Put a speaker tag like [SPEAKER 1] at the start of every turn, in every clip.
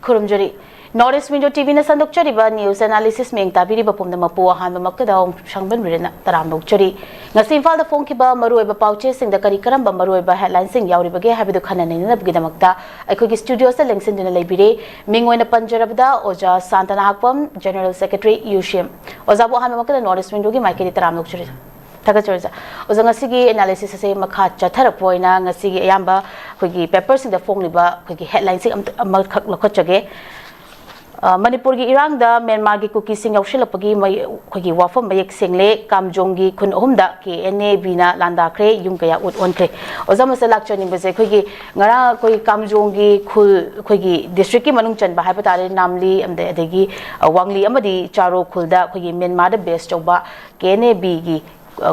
[SPEAKER 1] खुरुमजरी north window TV ने संदोक्चरीबा news analysis में ताबीरीबा पुमनमपु अहानबमक्तदा संगबन बिरेना तरामदोक्चरी ngasi imphal da phongkiba maruoiba pauche singda kari karamba maruoiba headline sing yauribage habidu khananenabgidamakta aikogi studio se lengsindina leibire mingoina panjarabda oja SHANTA NAHAKPAM general secretary UCM oja bo ahanbamक्तदा north window gi maikedi taramdokchuri Tagachurza. Oza ngasigi analysis se makha chatharappoina ngasigi ayamba khogi paper sing da phongliba khogi headline sing amal khak lokhachage manipur gi irang da Myanmar gi kuki sing yaushilapagi mai khogi wafam mayek single kamjong gi khun ohumda ke NAV na landa khre yung kaya ut on khre oza masalak chani base khogi ngara koi kamjong gi khul khogi district ki manung chan ba haiba tare namli amde adegi wangli amadi charo khulda khogi Myanmar da base choba ke NAV gi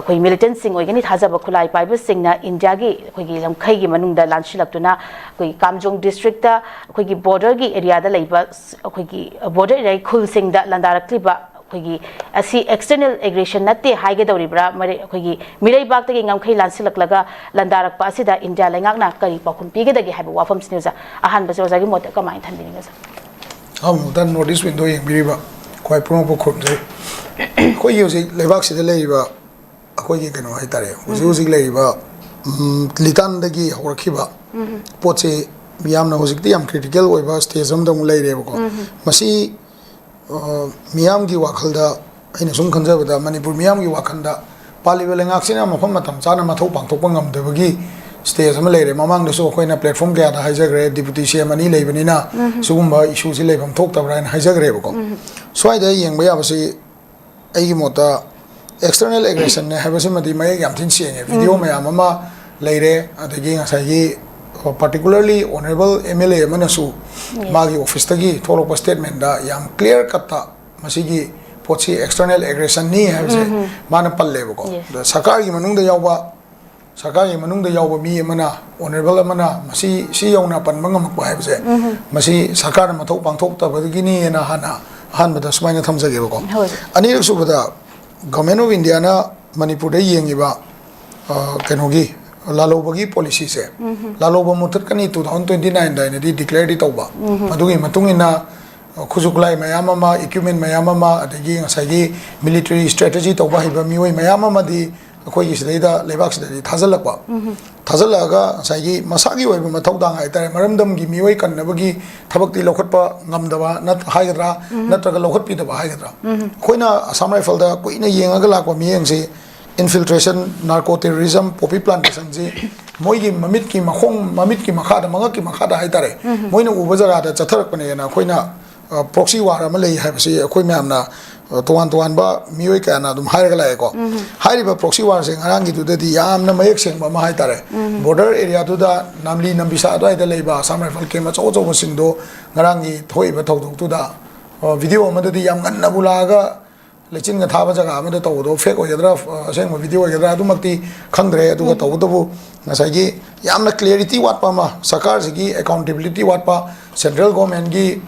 [SPEAKER 1] कोई militant Singh ओइगनी थाजब खुलाई पाइब सिंगना India की कोई लमखै की मनुंगदा लांशिलक्तुना कोई Kamjong district दा कोई border की area दा लैबा कोई बॉर्डर एरिया खुल सिंगदा लंदारक्लिबा कोई असि एक्सटर्नल एग्रेशन नते हाइगे दौरिब्रा मरे कोई मिरै बागता की ngमखै लांशिलक्लगा लंदारक्पा असिदा इंडिया लैंगाकना करी पाखुम पिगेदगी हाइब वाफम स्न्यूजा अहान बसे ओजागी मोत कमाय थनबिनिगा
[SPEAKER 2] हम दा नोटिस विंडो यंबिरिबा कोई प्रोमो खोमजे कोई योजि लेबाक सिदा लेइबा अखोई कनो है तारे हुजी लेइबा लितानदगी होरखिबा पोचे मियामना हुजिकती याम क्रिटिकल ओइबा स्टेज अमदा मु लेइरेबको मसी मियाम की वाखलदा अइना सुम खंजबदा मणिपुर मियाम की वाखंदा पालिबा लेंगाक्सिना मफम मतम चाना मथौ पांगथोकपा ngamdabagi स्टेज अम लेइरे ममांगदसु अखोइना प्लेटफॉर्म कया दा हाइजग्रे डिप्यूटी सीएम अनि लेइबनिना सुगुम्बा इशू सि लेबम थोकतबरा हाइजग्रेबको स्वाइदा येंगबा याबसि अइगी Mota external aggression ne habasumadi may yamthin sienge video mayam ama leire adagi ngasagi particularly honorable MLA manasu magi office tagi tholopa statement da yam clear katta masigi pochi external aggression ni habse mana palle ko sarkar gi manung da yawba mi amana honorable amana masi si yauna pan mangam ko habse masi sarkar mathau pangthok ta badagi ni na hana hanbada sumaina thamjage ko ani subada Government of India na Manipur de yengiba kenogi lalobagi policy se laloba mutat kani 2029 da ne declare di tauba adugi matungina khujuklai mayam ama equipment mayam ama adagi ngasagi military strategy tauba hiba mioi mayam ama di akhoi gi sidaida lebak sidai thazalaga ngasagi masagi oiba mathauda ngai tare maramdam gi mioi kannabagi thabakti lokhatpa ngamdaba nat haigadra natraga lokhatpi daba haigadra khoina Assam Rifle da koina yengaga lakwa miyengse infiltration narco terrorism poppy plantation ji moigi mamit ki makha da manga ki makha da haitare moina ubajara da chatharak pane na khoina proxy war ama lei haibasi khoi myamna towan ba mioi ka na dum hairaga lai ko hairiba proxy war se ngarang gi dudadi yamna mayek seng ba ma haitare border area tu da namli nambisa da ida leiba Assam Rifle ke ma chaw chaw singdo ngarang gi thoi ba thoduk tu da video ma da yam ganna bulaga lechin ga thaba jaga ma da tawdo fake oyadra aseng video oyadra adumakti khangdre aduga tawdobu ngasai gi yamna clarity wat pa ma sarkar gi accountability wat pa central government gi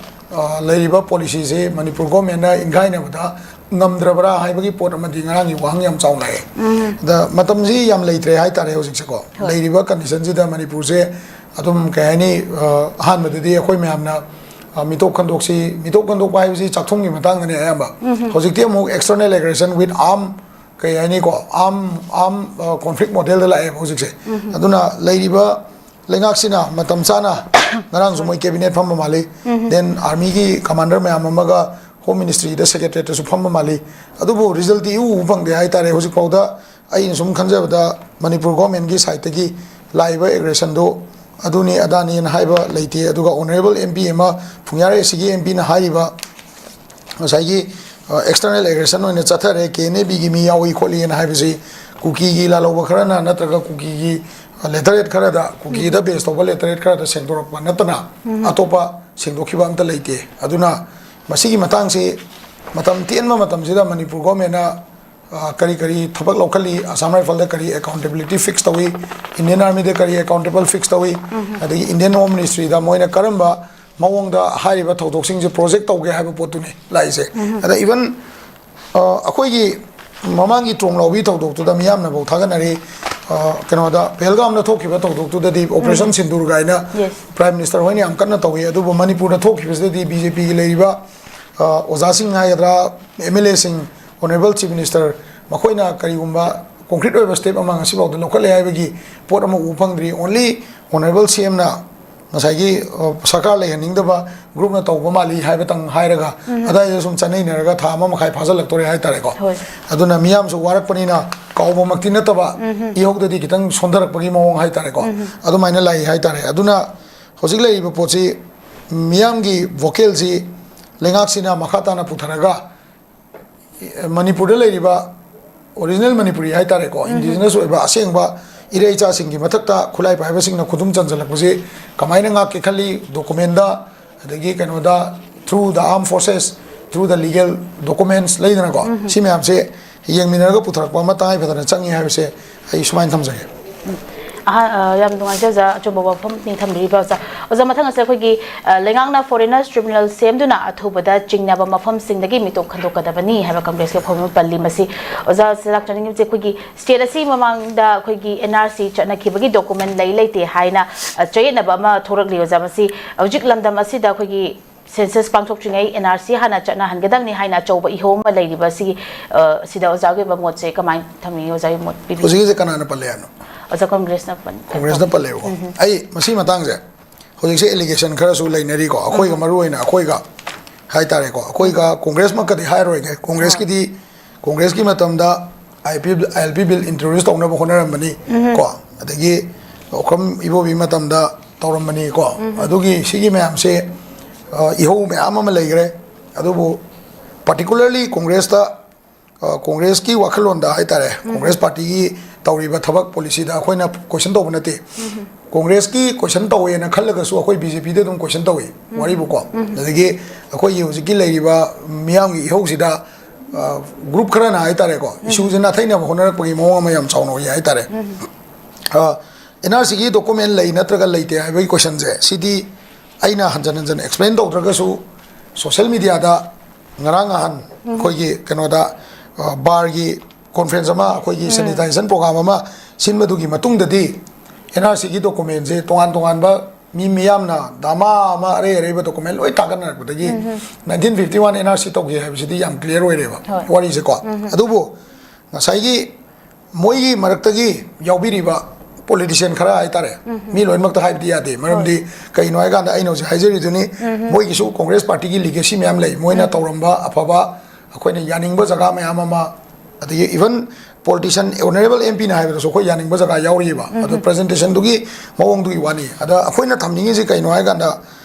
[SPEAKER 2] leiriba policy se Manipur government na ingai na bada ngamdrabra haibagi pot amadi ngarang gi wang yam chaw lai da matam ji yam leitre hai tare hojik se ko leiriba condition ji da Manipur se adum kahani han madadi akhoi myamna mitok kandok bai ji chakthong gi matang ne ayamba hojik te mo external aggression with arm kahani ko arm conflict model da lai hojik se aduna leiriba lengaksina matam chana ngarang sumoi cabinet pham mali then army gi commander mayam amaga home ministry da secretary su pham mali adubu result u bang de hai tare hojik pauda ai sum khanjabada Manipur government gi side gi laiba aggression do aduni adani na haiba leite aduga honorable MP ema phungyare sigi MP na haiba sai gi external aggression oina chathare ke ne bi gi mi yawi kholi na haibisi kuki gi laloba kharana natraga kuki gi letterhead khara da kuki da base to letterhead khara da sengdorok pa natana atopa sengdokhiba amta leite aduna masigi matang se matam tienma matam sida Manipur government na kari thabak locally Assam Rifle da kari accountability fix tawi Indian Army da kari accountable fix tawi adagi Indian Home Ministry da moina karamba mawong da hariba thodok sing je project tawge haiba potune laise ada even akhoi gi mamangi trong lobi thodok tu da miyam na bo thaganari ꯀꯩꯅꯣꯗ ꯄꯦꯍꯜꯒꯥꯝꯗ ꯊꯣꯛꯈꯤꯕ ꯊꯧꯗꯣꯛꯇꯨꯗꯗꯤ operation ꯁꯤꯟꯗꯨꯔ ꯒꯥꯏꯅ prime minister ꯍꯣꯏꯅ ꯌꯥꯝ ꯀꯟꯅ ꯇꯧꯏ ꯑꯗꯨꯕꯨ ꯃꯅꯤꯄꯨꯔꯗ ꯊꯣꯛꯈꯤꯕꯁꯤꯗꯗꯤ ꯕꯤꯖꯦꯄꯤꯒꯤ ꯂꯩꯔꯤꯕ ꯑꯣꯖꯥꯁꯤꯡ ꯍꯥꯏꯒꯗ꯭ꯔꯥ MLAꯁꯤꯡ ꯑꯣꯅꯔꯦꯕꯜ ꯆꯤꯐ ꯃꯤꯅꯤꯁꯇꯔ ꯃꯈꯣꯏꯅ ꯀꯔꯤꯒꯨꯝꯕ ꯀꯣꯟꯀ꯭ꯔꯤꯠ ꯑꯣꯏꯕ ꯁ꯭ꯇꯦꯞ ꯑꯃ ꯉꯁꯤꯐꯥꯎꯗ ꯂꯧꯈꯠꯂꯦ ꯍꯥꯏꯕꯒꯤ ꯄꯣꯠ ꯑꯃ ꯎꯕ ꯐꯪꯗ꯭ꯔꯤ ꯑꯣꯟꯂꯤ ꯑꯣꯅꯔꯦꯕꯜ CMꯅ ꯉꯁꯥꯏꯒꯤ ꯁꯔꯀꯥꯔ ꯂꯩꯍꯟꯅꯤꯡꯗꯕ ꯒ꯭ꯔꯨꯞꯅ ꯇꯧꯕ ꯃꯥꯜꯂꯤ ꯍꯥꯏꯕꯇꯪ ꯍꯥꯏꯔꯒ ꯑꯗꯥꯏꯗ ꯁꯨꯝ ꯆꯠꯅꯩꯅꯔꯒ ꯊꯥ ꯑꯃ ꯃꯈꯥꯏ ꯐꯥꯖꯤꯜꯂꯛꯇꯣꯔꯦ ꯍꯥꯏꯇꯥꯔꯦꯀꯣ ꯑꯗꯨꯅ ꯃꯤꯌꯥꯝꯁꯨ ꯋꯥꯔꯛꯄꯅꯤꯅ ꯀꯥꯎꯕꯃꯛꯇꯤ ꯅꯠꯇꯕ ꯏꯍꯧꯗꯗꯤ ꯈꯤꯇꯪ ꯁꯣꯟꯊꯔꯛꯄꯒꯤ ꯃꯑꯣꯡ ꯍꯥꯏꯇꯥꯔꯦꯀꯣ ꯑꯗꯨꯃꯥꯏꯅ ꯂꯥꯛꯏ ꯍꯥꯏꯇꯥꯔꯦ ꯑꯗꯨꯅ ꯍꯧꯖꯤꯛ ꯂꯩꯔꯤꯕ ꯄꯣꯠꯁꯤ ꯃꯤꯌꯥꯝꯒꯤ ꯚꯣꯀꯦꯜꯁꯤ ꯂꯩꯉꯥꯛꯁꯤꯅ ꯃꯈꯥ ꯇꯥꯅ ꯄꯨꯊꯔꯒ ꯃꯅꯤꯄꯨꯔꯗ ꯂꯩꯔꯤꯕ ꯑꯣꯔꯤꯖꯤꯅꯦꯜ ꯃꯅꯤꯄꯨꯔꯤ ꯍꯥꯏꯇꯥꯔꯦꯀꯣ ꯏꯟꯗꯤꯖꯤꯅꯁ ꯑꯣꯏꯕ ꯑꯁꯦꯡꯕ ꯏꯔꯩꯆꯥꯁꯤꯡꯒꯤ ꯃꯊꯛꯇ ꯈꯨꯠꯂꯥꯏ ꯄꯥꯏꯕꯁꯤꯡꯅ ꯈꯨꯗꯨꯝ ꯆꯟꯁꯤꯜꯂꯛꯄꯁꯤ ꯀꯃꯥꯏꯅ ꯉꯥꯛꯀꯦ ꯈꯜꯂꯤ ꯗꯣꯀꯨꯃꯦꯟꯗ ꯑꯗꯒꯤ ꯀꯩꯅꯣꯗ ꯊ꯭ꯔꯨ ꯗ ꯑꯥꯔꯝ ꯐꯣꯔꯁꯦꯁ ꯊ꯭ꯔꯨ ꯗ ꯂꯤꯒꯦꯜ ꯗꯣꯀꯨꯃꯦꯟꯁ ꯂꯩꯗꯅꯀꯣ ꯁꯤ ꯃꯌꯥꯝꯁꯦ ꯌꯦꯡꯃꯤꯟꯅꯔꯒ ꯄꯨꯊꯔꯛꯄ ꯑꯃ ꯇꯉꯥꯏ ꯐꯗꯅ ꯆꯪꯉꯤ ꯍꯥꯏꯕꯁꯦ ꯑꯩ ꯁꯨꯃꯥꯏꯅ ꯊꯝꯖꯒꯦ
[SPEAKER 1] ꯌꯥꯝ ꯅꯨꯡꯉꯥꯏꯖꯩ ꯑꯣꯖꯥ ꯑꯆꯨꯝꯕ ꯋꯥꯐꯝꯅꯤ ꯊꯝꯕꯤꯔꯤꯕ ꯑꯣꯖꯥ ꯃꯊꯪ ꯑꯁꯦ ꯑꯩꯈꯣꯏꯒꯤ ꯂꯩꯉꯥꯛꯅ ꯐꯣꯔꯦꯅꯔꯁ ꯇ꯭ꯔꯤꯕꯨꯅꯦꯜ ꯁꯦꯝꯗꯨꯅ ꯑꯊꯨꯕꯗ ꯆꯤꯡꯅꯕ ꯃꯐꯝꯁꯤꯡꯗꯒꯤ ꯃꯤꯇꯣꯞ ꯈꯟꯗꯣꯛꯀꯗꯕꯅꯤ ꯍꯥꯏꯕ ꯀꯪꯒ꯭ꯔꯦꯁꯀꯤ ꯋꯥꯐꯝ ꯄꯜꯂꯤ ꯃꯁꯤ ꯑꯣꯖꯥ ꯂꯥꯛꯆꯅꯤꯡꯉꯤꯕꯁꯦ ꯑꯩꯈꯣꯏꯒꯤ ꯁ꯭ꯇꯦꯠ ꯑꯁꯤ ꯃꯃꯥꯡꯗ ꯑꯩꯈꯣꯏꯒꯤ NRC ꯆꯠꯅꯈꯤꯕꯒꯤ ꯗꯣꯀꯨꯃꯦꯟ ꯂꯩꯇꯦ ꯍꯥꯏꯅ ꯆꯌꯦꯠꯅꯕ ꯑꯃ ꯊꯣꯔꯛꯂꯤ ꯑꯣꯖꯥ ꯃꯁꯤ ꯍꯧꯖꯤꯛ ꯂꯝꯗꯝ ꯑꯁꯤꯗ ꯑꯩꯈꯣꯏꯒꯤ ꯁꯦꯟꯁꯁ ꯄꯥꯡꯊꯣꯛꯇ꯭ꯔꯤꯉꯩ NRC ꯍꯥꯟꯅ ꯆꯠꯅꯍꯟꯒꯗꯕꯅꯤ ꯍꯥꯏꯅ ꯑꯆꯧꯕ ꯏꯍꯧ ꯑꯃ ꯂꯩꯔꯤꯕ ꯁꯤꯒꯤ ꯁꯤꯗ ꯑꯣꯖꯥꯒꯤ ꯑꯣꯏꯕ ꯃꯣꯠꯁꯦ ꯀꯃꯥꯏꯅ ꯊꯝꯕꯤꯒꯦ ꯑꯣꯖꯥꯒꯤ ꯃꯣꯠ ꯄꯤꯕꯤꯌꯨ
[SPEAKER 2] ꯍꯧꯖꯤꯛꯀꯤꯁꯦ ꯀꯅꯥꯅ ꯄꯜꯂꯦ ꯍꯥꯏꯅꯣ
[SPEAKER 1] ꯑꯣꯖꯥ ꯀꯪꯒ꯭ꯔꯦꯁꯅ
[SPEAKER 2] ꯄꯜꯂꯦꯕꯀꯣ ꯑꯩ ꯃꯁꯤ ꯃꯇꯥꯡꯁꯦ ꯍꯧꯖꯤꯛꯁꯦ ꯑꯦꯂꯤꯒꯦꯁꯟ ꯈꯔꯁꯨ ꯂꯩꯅꯔꯤꯀꯣ ꯑꯩꯈꯣꯏꯒ ꯃꯔꯨꯑꯣꯏꯅ ꯑꯩꯈꯣꯏꯒ ꯍꯥꯏꯇꯥꯔꯦꯀꯣ ꯑꯩꯈꯣꯏꯒ ꯀꯣꯡꯒ꯭ꯔꯦꯁꯃꯛꯀꯗꯤ ꯍꯥꯏꯔꯣꯏꯒꯦ ꯀꯣꯡꯒ꯭ꯔꯦꯁꯀꯤ ꯃꯇꯝꯗ ILP ꯕꯤꯜ ꯏꯟꯇ꯭ꯔꯣꯗ꯭ꯌꯨꯁ ꯇꯧꯅꯕ ꯍꯣꯠꯅꯔꯝꯕꯅꯤ ꯀꯣ ꯑꯗꯒꯤ ꯑꯣꯈ꯭ꯔꯝ ꯏꯕꯣꯕꯤ ꯃꯇꯝꯗ ꯇꯧꯔꯝꯕꯅꯤ ꯀꯣ ꯑꯗꯨꯒꯤ ꯁꯤꯒꯤ ꯃꯌꯥꯝꯁꯦ ꯏꯍꯧ ꯃꯌꯥꯝ ꯑꯃ ꯂꯩꯈ꯭रे ꯑꯗꯨꯕꯨ ꯄꯥꯔꯇꯤꯀꯨꯂꯔꯂꯤ ꯀꯣꯡꯒ꯭ꯔꯦꯁꯇ ꯀꯣꯡꯒ꯭ꯔꯦꯁꯀꯤ ꯋꯥꯈꯜꯂꯣꯟꯗ ꯍꯥꯏꯇꯥꯔꯦ ꯀꯣꯡꯒ꯭ꯔꯦꯁ ꯄꯥꯔꯇꯤꯒꯤ ꯇꯧꯔꯤꯕ ꯊꯕꯛ ꯄꯣꯂꯤꯁꯤꯗ ꯑꯩꯈꯣꯏꯅ ꯀꯣꯏꯁꯟ ꯇꯧꯕ ꯅꯠꯇꯦ ꯀꯣꯡꯒ꯭ꯔꯦꯁꯀꯤ ꯀꯣꯏꯁꯟ ꯇꯧꯋꯦꯅ ꯈꯜꯂꯒꯁꯨ ꯑꯩꯈꯣꯏ BJPꯗ ꯑꯗꯨꯝ ꯀꯣꯏꯁꯟ ꯇꯧꯏ ꯋꯥꯔꯤꯕꯨꯀꯣ ꯑꯗꯒꯤ ꯑꯩꯈꯣꯏꯒꯤ ꯍꯧꯖꯤꯛꯀꯤ ꯂꯩꯔꯤꯕ ꯃꯤꯌꯥꯝꯒꯤ ꯏꯍꯧꯁꯤꯗ ꯒ꯭ꯔꯨꯞ ꯈꯔꯅ ꯍꯥꯏꯇꯥꯔꯦꯀꯣ ꯏꯁꯨꯁꯦ ꯅꯥꯊꯩꯅꯕ ꯍꯣꯠꯅꯔꯛꯄꯒꯤ ꯃꯑꯣꯡ ꯑꯃ ꯌꯥꯝ ꯆꯥꯎꯅ ꯎꯏ ꯍꯥꯏꯇꯥꯔꯦ NRCꯒꯤ ꯗꯣꯀꯨꯃꯦꯟ ꯂꯩ ꯅꯠꯇ꯭ꯔꯒ ꯂꯩꯇꯦ ꯍꯥꯏꯕꯒꯤ ꯀꯣꯏꯁꯟꯁꯦ ꯁꯤꯗꯤ ꯑꯩꯅ ꯍꯟꯖꯟ ꯍꯟꯖꯟ ꯑꯦꯛꯁꯄ꯭ꯂꯦꯟ ꯇꯧꯗ꯭ꯔꯒꯁꯨ ꯁꯣꯁꯤꯌꯦꯜ ꯃꯤडियाꯗ ꯉꯔꯥꯡ ꯅꯍꯥꯟ ꯑꯩꯈꯣꯏꯒꯤ ꯀꯩꯅꯣꯗ ꯕꯥꯔꯒꯤ ꯀꯣꯟꯐꯔꯦꯟꯁ ꯑꯃ ꯑꯩꯈꯣꯏꯒꯤ ꯁꯦꯅꯤꯇꯥꯏꯖꯦꯁꯟ ꯄ꯭रोग्राम ꯑꯃ ꯁꯤꯟꯕꯗꯨꯒꯤ ꯃꯇꯨꯡꯗꯗꯤ NRCꯒꯤ ꯗꯣꯀꯨꯃꯦꯟꯁꯦ ꯇꯣꯉꯥꯟꯕ ꯃꯤꯌꯥꯝꯅ ꯗꯥꯃꯥ ꯑꯃ ꯑꯔꯩꯕ ꯗꯣꯀꯨꯃꯦꯟ ꯂꯣꯏ ꯊꯥꯒꯠꯅꯔꯛꯄꯗꯒꯤ 1951 NRC ꯇꯧꯒꯦ ꯍꯥꯏꯕꯁꯤꯗꯤ ꯌꯥꯝ ꯀ꯭ꯂꯤꯌꯔ ꯑꯣꯏꯔꯦꯕ ꯋꯥꯔꯤꯁꯦꯀꯣ ꯑꯗꯨꯕꯨ ꯉꯁꯥꯏꯒꯤ ꯃꯣꯏꯒꯤ ꯃꯔꯛꯇꯒꯤ ꯌꯥꯎꯕꯤꯔꯤꯕ ꯄꯣꯂꯤꯇꯤशिꯌꯟ ꯈꯔ ꯍꯥꯏꯇꯥꯔꯦ ꯃꯤ ꯂꯣꯏꯅꯃꯛꯇ ꯍꯥꯏꯕꯗꯤ ꯌꯥꯗꯦ ꯃꯔꯝꯗꯤ ꯀꯩꯅꯣ ꯍꯥꯏꯀꯥꯟꯗ ꯑꯩꯅ ꯍꯧꯖꯤꯛ ꯍꯥꯏꯖꯔꯤꯗꯨꯅꯤ ꯃꯣꯏꯒꯤꯁꯨ ꯀꯣꯡꯒ꯭ꯔꯦꯁ ꯄꯥꯔꯇꯤꯒꯤ ꯂꯤꯒꯦꯁꯤ ꯃꯌꯥꯝ ꯂꯩ ꯃꯣꯏꯅ ꯇꯧꯔꯝꯕ ꯑꯐꯕ ꯑꯩꯈꯣꯏꯅ ꯌꯥꯅꯤꯡꯕ ꯖꯒꯥ ꯃꯌꯥꯝ ꯑꯃ ꯑꯗꯒꯤ ꯏꯚꯟ ꯄꯣꯂꯤꯇꯤशिꯌꯟ ꯑꯣꯅꯔꯦꯕꯜ MP ꯅ ꯍꯥꯏꯕꯗꯁꯨ ꯑꯩꯈꯣꯏ ꯌꯥꯅꯤꯡꯕ ꯖꯒꯥ ꯌꯥꯎꯔꯤꯕ ꯑꯗꯣ ꯄ꯭ꯔꯖꯦꯟꯇꯦꯁꯟꯗꯨꯒꯤ ꯃꯑꯣꯡꯗꯨꯒꯤ ꯋꯥꯅꯤ ꯑꯗ ꯑꯩꯈꯣꯏꯅ ꯊꯝꯅꯤꯡꯉꯤꯁꯤ ꯀꯩꯅꯣ ꯍꯥꯏꯀꯥꯟꯗ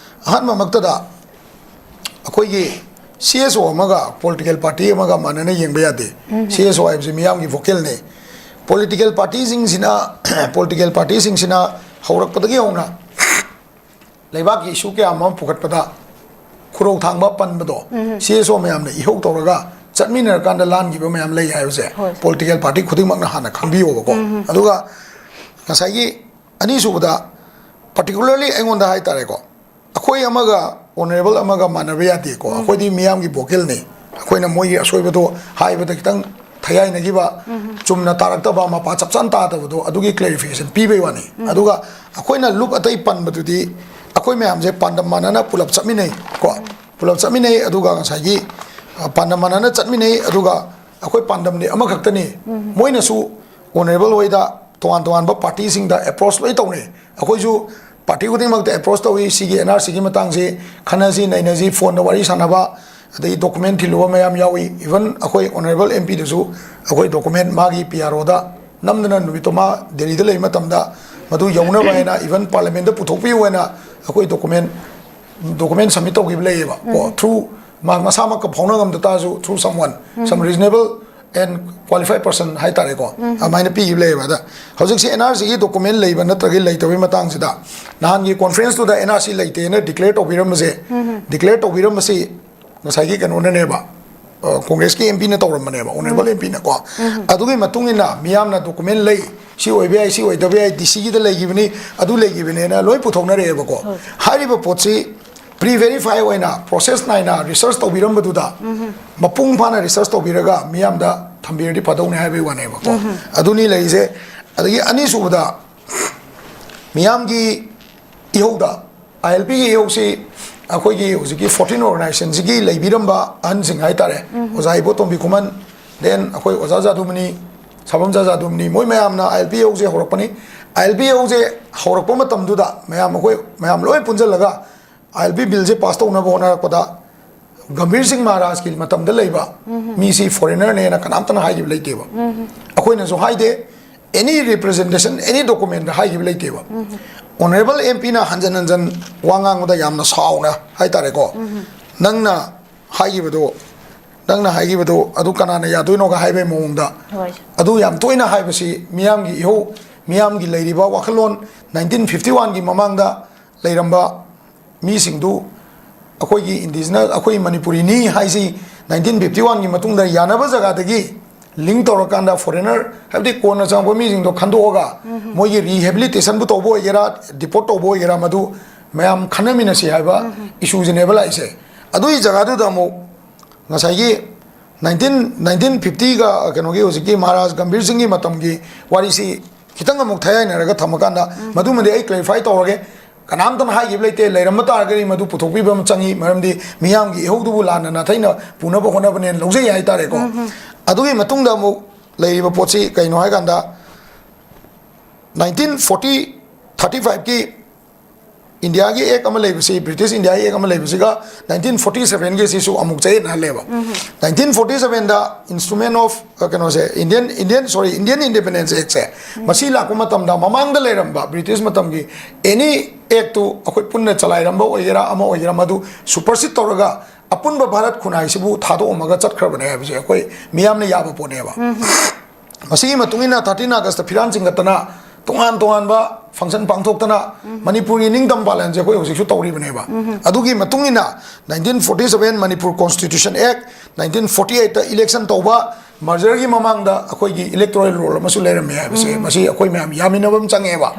[SPEAKER 2] ꯑꯍꯥꯟꯕꯃꯛꯇꯗ ꯑꯩꯈꯣꯏꯒꯤ CSO ꯑꯃꯒ ꯄꯣꯂꯤꯇꯤꯀꯦल ꯄꯥꯔꯇꯤ ꯑꯃꯒ ꯃꯥꯟꯅꯅ ꯌꯦꯡꯕ ꯌꯥꯗꯦ CSO ꯍꯥꯏꯕꯁꯤ ꯃꯤꯌꯥꯝꯒꯤ ꯚꯣꯀꯦꯜꯅꯤ ꯄꯣꯂꯤꯇꯤꯀꯦल ꯄꯥꯔꯇꯤꯁꯤꯡꯁꯤꯅ ꯍꯧꯔꯛꯄꯗꯒꯤ ꯍꯧꯅ ꯂꯩꯕꯥꯛꯀꯤ ꯏꯁꯨ ꯀꯌꯥ ꯑꯃ ꯄꯨꯈꯠꯄꯗ ꯈꯨꯔꯧ ꯊꯥꯡꯕ ꯄꯟꯕꯗꯣ CSO ꯃꯌꯥꯝꯅ ꯏꯍꯧ ꯇꯧꯔꯒ ꯆꯠꯃꯤꯟꯅꯔꯀꯥꯟꯗ ꯂꯥꯟꯈꯤꯕ ꯃꯌꯥꯝ ꯂꯩ ꯍꯥꯏꯕꯁꯦ ꯄꯣꯂꯤꯇꯤꯀꯦल ꯄꯥꯔꯇꯤ ꯈꯨꯗꯤꯡꯃꯛꯅ ꯍꯥꯟꯅ ꯈꯪꯕꯤꯌꯣꯕꯀꯣ ꯑꯗꯨꯒ ꯉꯁꯥꯏꯒꯤ ꯑꯅꯤꯁꯨꯕꯗ ꯄꯥꯔꯇꯤꯀꯨꯂꯔꯂꯤ ꯑꯩꯉꯣꯟꯗ ꯍꯥꯏꯇꯥꯔꯦꯀꯣ ꯑꯩꯈꯣꯏ ꯑꯃꯒ ꯑꯣꯅꯔꯦꯕꯜ ꯑꯃꯒ ꯃꯥꯟꯅꯕ ꯌꯥꯗꯦꯀꯣ ꯑꯩꯈꯣꯏꯗꯤ ꯃꯤꯌꯥꯝꯒꯤ ꯚꯣꯀꯦꯜꯅꯤ ꯑꯩꯈꯣꯏꯅ ꯃꯣꯏꯒꯤ ꯑꯁꯣꯏꯕꯗꯣ ꯍꯥꯏꯕꯗ ꯈꯤꯇꯪ ꯊꯌꯥꯏꯅꯈꯤꯕ ꯆꯨꯝꯅ ꯇꯥꯔꯛꯇꯕ ꯃꯄꯥ ꯆꯞ ꯆꯥꯅ ꯇꯥꯗꯕꯗꯣ ꯑꯗꯨꯒꯤ ꯀ꯭ꯂꯦꯔꯤꯐꯤꯀꯦꯁꯟ ꯄꯤꯕꯩ ꯋꯥꯅꯤ ꯑꯗꯨꯒ ꯑꯩꯈꯣꯏꯅ ꯂꯨꯞ ꯑꯇꯩ ꯄꯟꯕꯗꯨꯗꯤ ꯑꯩꯈꯣꯏ ꯃꯌꯥꯝꯁꯦ ꯄꯥꯟꯗꯝ ꯃꯥꯟꯅꯅ ꯄꯨꯂꯞ ꯆꯠꯃꯤꯟꯅꯩ ꯀꯣ ꯄꯨꯂꯞ ꯆꯠꯃꯤꯟꯅꯩ ꯑꯗꯨꯒ ꯉꯁꯥꯏꯒꯤ ꯄꯥꯟꯗꯝ ꯃꯥꯟꯅꯅ ꯆꯠꯃꯤꯟꯅꯩ ꯑꯗꯨꯒ ꯑꯩꯈꯣꯏ ꯄꯥꯟꯗꯝꯗꯤ ꯑꯃꯈꯛꯇꯅꯤ ꯃꯣꯏꯅꯁꯨ ꯑꯣꯅꯔꯦꯕꯜ ꯍꯣꯏꯗ ꯇꯣꯉꯥꯟꯕ ꯄꯥꯔꯇꯤꯁꯤꯡꯗ ꯑꯦꯄ꯭ꯔꯣꯆ ꯂꯣꯏ ꯇꯧꯅꯩ ꯑꯩꯈꯣꯏꯁꯨ ꯄꯥꯔꯇꯤ ꯈꯨꯗꯤꯡꯃꯛꯇ ꯑꯦꯄ꯭ꯔꯣꯆ ꯇꯧꯏ ꯁꯤꯒꯤ NRCꯒꯤ ꯃꯇꯥꯡꯁꯤ ꯈꯟꯅꯁꯤ ꯅꯩꯅꯁꯤ ꯐꯣꯟꯗ ꯋꯥꯔꯤ ꯁꯥꯟꯅꯕ ꯑꯗꯒꯤ ꯗꯣꯀꯨꯃꯦꯟ ꯊꯤꯜꯂꯨꯕ ꯃꯌꯥꯝ ꯌꯥꯎꯏ ꯏꯚꯟ ꯑꯩꯈꯣꯏ ꯑꯣꯅꯔꯦꯕꯜ MPꯗꯁꯨ ꯑꯩꯈꯣꯏ ꯗꯣꯀꯨꯃꯦꯟ ꯃꯥꯒꯤ PROꯗ ꯅꯝꯗꯅ ꯅꯨꯃꯤꯠꯇꯣ ꯃꯥ ꯗꯦꯜꯂꯤꯗ ꯂꯩꯕ ꯃꯇꯝꯗ ꯃꯗꯨ ꯌꯧꯅꯕ ꯍꯥꯏꯅ ꯏꯚꯟ ꯄꯥꯔꯂꯤꯌꯥꯃꯦꯟꯇ ꯄꯨꯊꯣꯛꯄꯤꯌꯨ ꯍꯥꯏꯅ ꯑꯩꯈꯣꯏ ꯗꯣꯀꯨꯃꯦꯟ ꯁꯕꯃꯤꯠ ꯇꯧꯈꯤꯕ ꯂꯩꯌꯦꯕ ꯀꯣ ꯊ꯭ꯔꯨ ꯃꯁꯥꯃꯛꯀ ꯐꯥꯎꯅ ꯉꯝꯗ ꯇꯥꯔꯁꯨ through someone some reasonable and qualified person ꯍꯥꯏꯇꯥꯔꯦꯀꯣ ꯑꯗꯨꯃꯥꯏꯅ ꯄꯤꯈꯤꯕ ꯂꯩꯌꯦꯕ ꯑꯗ ꯍꯧꯖꯤꯛꯁꯦ NRCꯒꯤ ꯗꯣꯀꯨꯃꯦꯟ ꯂꯩꯕ ꯅꯠꯇ꯭ꯔꯒ ꯂꯩꯇꯕꯒꯤ ꯃꯇꯥꯡꯁꯤꯗ ꯅꯍꯥꯟꯒꯤ ꯀꯣꯟꯐꯔꯦꯟꯁꯇꯨꯗ NRC ꯂꯩꯇꯦꯅ ꯗꯤꯀ꯭ꯂꯦꯌꯔ ꯇꯧꯕꯤꯔꯝꯕꯁꯤ ꯉꯁꯥꯏꯒꯤ ꯀꯩꯅꯣꯅꯅꯦꯕ ꯀꯣꯡꯒ꯭ꯔꯦꯁꯀꯤ MPꯅ ꯇꯧꯔꯝꯕꯅꯦꯕ ꯑꯣꯅꯔꯦꯕꯜ MPꯅ ꯀꯣ ꯑꯗꯨꯒꯤ ꯃꯇꯨꯡ ꯏꯟꯅ ꯃꯤꯌꯥꯝꯅ ꯗꯣꯀꯨꯃꯦꯟ ꯂꯩ ꯁꯤ ꯑꯣꯏꯕ ꯌꯥꯏ ꯁꯤ ꯑꯣꯏꯗꯕ ꯌꯥꯏ DCꯒꯤꯗ ꯂꯩꯈꯤꯕꯅꯤ ꯑꯗꯨ ꯂꯩꯈꯤꯕꯅꯦꯅ ꯂꯣꯏ ꯄꯨꯊꯣꯛꯅꯔꯛꯑꯦꯕꯀꯣ ꯍꯥꯏꯔꯤꯕ ꯄꯣꯠꯁꯤ ꯄ꯭ꯔꯤ ꯚꯦꯔꯤꯐꯥꯏ ꯑꯣꯏꯅ ꯄ꯭ꯔꯣꯁꯦꯁ ꯅꯥꯏꯅ ꯔꯤꯁꯔꯁ ꯇꯧꯕꯤꯔꯝꯕꯗꯨꯗ ꯃꯄꯨꯡ ꯐꯥꯅ ꯔꯤꯁꯔꯁ ꯇꯧꯕꯤꯔꯒ ꯃꯤꯌꯥꯝꯗ ꯊꯝꯕꯤꯔꯗꯤ ꯐꯗꯧꯅꯤ ꯍꯥꯏꯕꯒꯤ ꯋꯥꯅꯦꯕꯀꯣ ꯑꯗꯨꯅꯤ ꯂꯩꯔꯤꯁꯦ adagi ani subada miyam gi ihauda ILP gi ihau si akoi gi hojiki 14 organization gi leibiramba an sing hai tare ozai botom bi kuman then akoi oza jadumni sabam jadumni moi mayam na ILP ihau je horakpani ILP ihau je horakpa matam duda mayam loi punjalaga ILP bill je pass tawna bona rakpada गंभीर सिंह महाराज की मतम the लेबा मीसी foreigner ने ना कनाम तना high गिब लेतेबा अखोय न जो हाई दे एनी रिप्रेजेंटेशन एनी डॉक्यूमेंट हाई गिब लेतेबा ऑनरेबल एमपी ना हंजन हंजन वांगांग दा यामना साउना हाई तारे को नंगना हाई गिबदो नंगना हाई गिबदो अदु कनाना यादोइनो गा हाईबे मोंगदा अदु याम तोइना हाईबसी मियाम गी इहो मियाम गी लेरिबा वाखलोन 1951 गी ममांगदा लेरंबा मी सिंगदु अखोई इंडिजिनस अखोई मणिपुरी नी हाइसी 1951 की मतुंग दा यानब जगह दगी लिंक तौरकांदा फॉरेनर हबदि कोन चांगबो मीजिंग दो खंदोगा मोगी रिहेबिलिटेशन बु तोबो येरा डिपोर्ट तोबो येरा मधु मयाम खनमिना सी हाइबा इशू जेनेबल आइसे अदुई जगह दु दमो ngसाई 1950 का कनोगी होजिकी महाराज गंभीर सिंह की मतम की वारीसी खितंग अमुक थाय नरगा थमकांदा मधु मदे आई क्लैरिफाई तौरगे कनाम तन हाई गिब लेते लेरम तारगरी मधु पुथोपीबम चंगी मरमदी मियाम की इहौदुबु लाना ना थैना पुनब होनबने लौजै हाई तारे को अदुगी मतुंगदा मु लेरिबा पोची कैनो हाय गांदा 1935 की इंडिया की एक अमल लेबसी ब्रिटिश इंडिया की एक अमल लेबसी का 1947 के सिसु अमुक चाहिँ ना लेबा 1947 दा इंस्ट्रूमेंट ऑफ कनो से इंडियन इंडिपेंडेंस एक्ट से मसी लाको मतम दा ममांग दा लेरंबा ब्रिटिश मतम की एनी एक्ट तो अखोय पुन्ना चलाइरंबा ओइरा अमा ओइरा मधु सुपरसीड तौरगा अपुनबा भारत खुनाई सिबु थादो अमगा चटखरबने हाबिसे अखोय मियामने याबा पोनेबा मसी मतुंगिना 13 अगस्त फिरान सिंगतना तोंगान तोंगानबा फंक्शन पांगथोक्तना मणिपुरी निंगदम पालन जे कोई होसिसु तौरीबनेबा अदुगी मतुंगिना 1947 मणिपुर कॉन्स्टिट्यूशन एक्ट 1948 ता इलेक्शन तौबा मर्जर की ममांगदा अखोई की इलेक्टोरल रोल मसु लेरमे हाबसे मसी अखोई मैम यामिनबम चंगेबा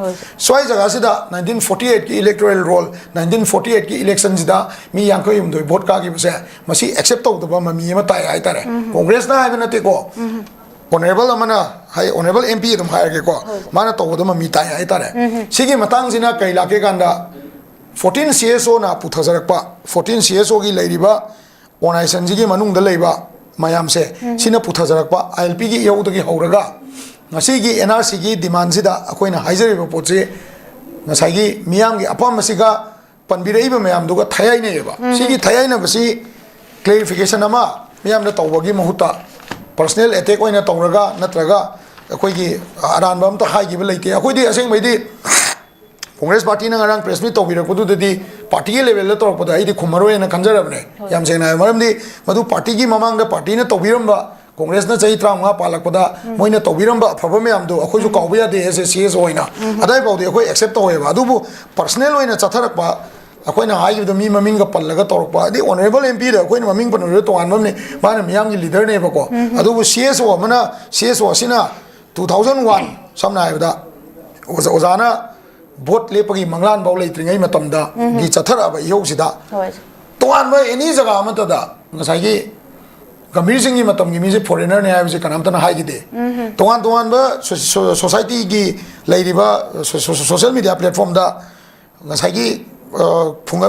[SPEAKER 2] सोय जगह सिदा 1948 की इलेक्टोरल रोल 1948 की इलेक्शन सिदा मी यांखो युमदोय वोट का की बसे मसी एक्सेप्ट तौदबा ममी एमा ताय हाय तारे कांग्रेस ना हाय नते को ऑनरेबल अमना हाय ऑनरेबल एमपी दम हाय के को माना तौदम मी ताय हाय तारे सिगी मतंग सिना कै लाके गांदा 14 CSO ना पुथजरकपा 14 CSO की लेरिबा ऑर्गेनाइजेशन जी की मनुंग द लेबा मयाम से सिना पुथजरकपा ILP की यौदगी हौरगा ngasi NRC की डिमांड सिदा अखोइना हाइजरिबा पोचे ngसाई मियाम की अपम मसिगा पनबिरैबा मयाम दुगा थायाइनेबा सिगी थायाइना बसी क्लैरिफिकेशन अमा मियाम न तौबगी महुता पर्सनल अटैक होइना तौरगा नत्रगा अखोइगी अरानबा अमता हाइगिबा लेते अखोइदी असेंगबैदी कांग्रेस पार्टी ना ngarang प्रेस मीट तौबिरकपुदुदि पार्टी के लेवल तौरकपदा आइदी खुमरोयना खंजरबने याम सेना मरमदी मधु पार्टी की ममांगदा पार्टी ना तौबिरंबा कांग्रेस ना चही 35 पालकपदा मोइना तौबिरंबा अफबा मयामदो अखोइजु काउबा यादे एसएस होइना अदाय पाउदी अखोइ एक्सेप्ट तौवेबा अदुबु पर्सनल होइना चथरकपा अखोइना हाइगिबदा मी ममिंग पल्लगा तौरकपा अदि ऑनरेबल एमपी दा अखोइना ममिंग पनरो तोवानबने माना मियाम की लीडर नेबको अदुबु CSO अमना CSO सिना 2001 समना हाइबदा ओजाना बोट लेपगी मंगलान बाउ लेत्रिङै मतमदा गि चथरबा इहौसिदा तोवानबा एनी जगह अमतदा ngसाई गंभीर सिंह की मतम की मीजे फॉरेनर ने आइबसे कनामतना हाइगिदे तोवान तोवानबा सोसाइटी की लेरिबा सोशल मीडिया प्लेटफॉर्म दा ngसाई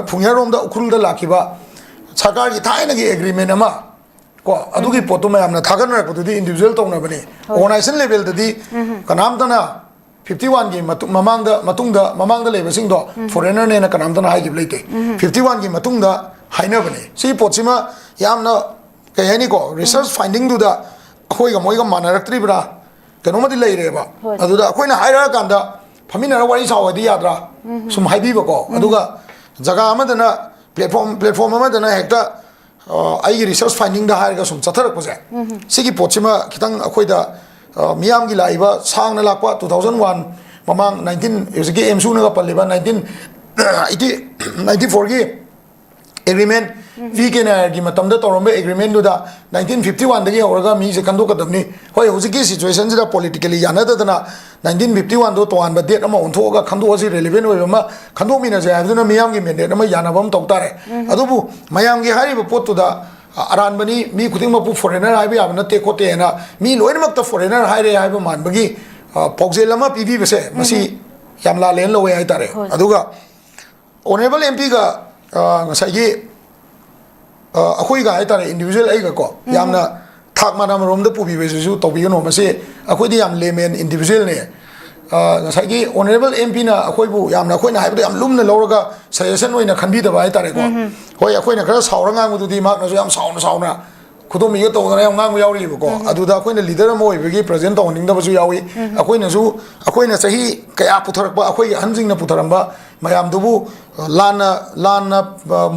[SPEAKER 2] फुंगरोम दा उखरुल दा लाखिबा सरकार की थाइना की एग्रीमेंट अमा को अदुगी पोतो मयामना थागनरकदुदी इंडिविजुअल तौनबने ऑर्गेनाइजेशन लेवल ददी कनामतना 51 की ममांगदा लेबसिंग दो फॉरेनर ने कनामतना हाइगिब लेते 51 की मतुंगदा हाइनबने सी पोचिमा यामना कहेनी को रिसर्च फाइंडिंग दुदा अखोइगा मोइगा मानरक्त्रिबरा कनोमदि लेरेबा अदुदा अखोइना हाइरा कांदा फमिनरा वारी सावदी यात्रा सुम हाइबीबको अदुगा जगह अमदना प्लेटफॉर्म अमदना हेक्ता आई रिसर्च फाइंडिंग दा हाइरगा सुम चथरकपसे सिगी पोचिमा खितंग अखोइदा मियाम की लाइबा सांगना लाकपा 2001 ममांग 19 युजिकी एमसु नगा पल्लेबा 1994 की एग्रीमेंट वीकेनर की मतमदा तौरंबे एग्रीमेंट दुदा 1951 दगी होरगा मी से खंदोकदबनी होय हुजिकी सिचुएशन जिदा पॉलिटिकली यानददना 1951 दो तोवान डेट अमा ओंथोगा खंदोसी रेलेवेंट ओइबमा खंदोमिना जे आदुना मियाम की मेंडेट अमा यानाबम तौतारे अदुबु मयाम की हारिबा पोतुदा अरानबनी मी खुदिंग मपु फॉरेनर हाइबे याबना ते कोते ना मी लोइनमक त फॉरेनर हाइरे हाइबा मानबगी ꯄꯥꯎꯖꯦꯜ ꯑꯃ ꯄꯤꯕꯤꯕꯁꯦ ꯃꯁꯤ ꯌꯥꯝ ꯂꯥꯜꯂꯦꯅ ꯂꯧꯋꯦ ꯍꯥꯏꯇꯥꯔꯦ ꯑꯗꯨꯒ ꯑꯣꯅꯔꯦꯕꯜ MP ꯒ ꯉꯁꯥꯏꯒꯤ ꯑꯩꯈꯣꯏꯒ ꯍꯥꯏꯇꯥꯔꯦ ꯏꯟꯗꯤꯕꯤꯖꯨꯋꯦꯜ ꯑꯩꯒꯀꯣ ꯌꯥꯝꯅ ꯊꯥꯛ ꯃꯥꯟꯅꯕꯔꯣꯝꯗ ꯄꯨꯕꯤꯕꯁꯤꯁꯨ ꯇꯧꯕꯤꯒꯅꯨ ꯃꯁꯤ ꯑꯩꯈꯣꯏꯗꯤ ꯌꯥꯝ ꯂꯦꯃꯦꯟ ꯏꯟꯗꯤꯕꯤꯖꯨꯋꯦꯜꯅꯦ ꯉꯁꯥꯏꯒꯤ ꯑꯣꯅꯔꯦꯕꯜ MP ꯅ ꯑꯩꯈꯣꯏꯕꯨ ꯌꯥꯝꯅ ꯑꯩꯈꯣꯏꯅ ꯍꯥꯏꯕꯗꯣ ꯌꯥꯝ ꯂꯨꯝꯅ ꯂꯧꯔꯒ ꯁꯖꯦꯁꯟ ꯑꯣꯏꯅ ꯈꯟꯕꯤꯗꯕ ꯍꯥꯏꯇꯥꯔꯦꯀꯣ ꯍꯣꯏ ꯑꯩꯈꯣꯏꯅ ꯈꯔ ꯁꯥꯎꯔ ꯉꯥꯡꯕꯗꯨꯗꯤ ꯃꯍꯥꯛꯅꯁꯨ ꯌꯥꯝ ꯁꯥꯎꯅ ꯈꯨꯗꯣꯝꯕꯤꯒ ꯇꯧꯗꯅ ꯌꯥꯝ ꯉꯥꯡꯕ ꯌꯥꯎꯔꯤꯕꯀꯣ ꯑꯗꯨꯗ ꯑꯩꯈꯣꯏꯅ ꯂꯤꯗꯔ ꯑꯃ ꯑꯣꯏꯕꯒꯤ ꯄ꯭ꯔꯖꯦꯟ ꯇꯧꯍꯟꯅꯤꯡꯗꯕꯁꯨ ꯌꯥꯎꯏ ꯑꯩꯈꯣꯏꯅ ꯆꯍꯤ ꯀꯌꯥ ꯄꯨꯊꯔꯛꯄ ꯑꯩꯈꯣꯏꯒꯤ ꯑꯍꯟꯁꯤꯡꯅ ꯄꯨꯊꯔꯝꯕ ꯃꯌꯥꯝꯗꯨꯕꯨ ꯂꯥꯟꯅ